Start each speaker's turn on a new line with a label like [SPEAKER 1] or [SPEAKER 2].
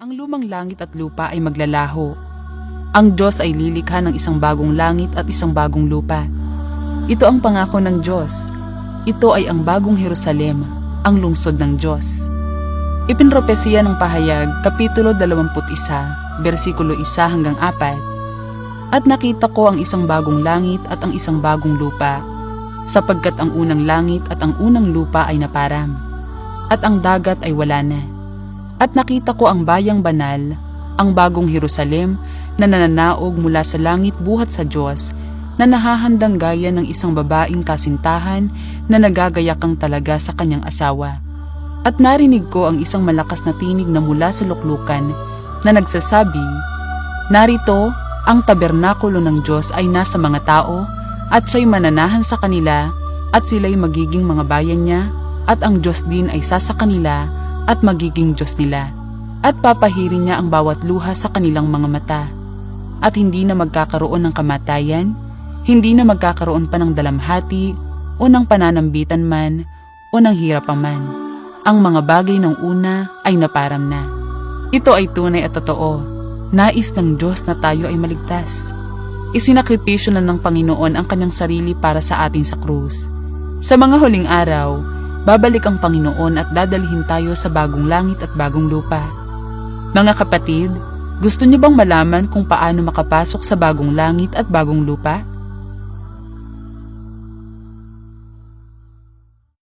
[SPEAKER 1] Ang lumang langit at lupa ay maglalaho. Ang Diyos ay lilikha ng isang bagong langit at isang bagong lupa. Ito ang pangako ng Diyos. Ito ay ang bagong Jerusalem, ang lungsod ng Diyos. Ipinropesiya ng Pahayag, Kapitulo 21, versikulo 1 hanggang 4. At nakita ko ang isang bagong langit at ang isang bagong lupa, sapagkat ang unang langit at ang unang lupa ay naparam, at ang dagat ay wala na. At nakita ko ang bayang banal, ang bagong Jerusalem, na nananaog mula sa langit buhat sa Diyos, na nahahandang gaya ng isang babaeng kasintahan na nagagayakang talaga sa kanyang asawa. At narinig ko ang isang malakas na tinig na mula sa luklukan, na nagsasabi, "Narito, ang tabernakulo ng Diyos ay nasa mga tao, at siya'y mananahan sa kanila, at sila'y magiging mga bayan niya, at ang Diyos din ay sa kanila, at magiging Diyos nila, at papahirin niya ang bawat luha sa kanilang mga mata. At hindi na magkakaroon ng kamatayan, hindi na magkakaroon pa ng dalamhati, o ng pananambitan man, o ng hirap man. Ang mga bagay ng una ay naparam na." Ito ay tunay at totoo. Nais ng Diyos na tayo ay maligtas. Isinakripisyo na ng Panginoon ang kanyang sarili para sa atin sa krus. Sa mga huling araw, babalik ang Panginoon at dadalhin tayo sa bagong langit at bagong lupa. Mga kapatid, gusto niyo bang malaman kung paano makapasok sa bagong langit at bagong lupa?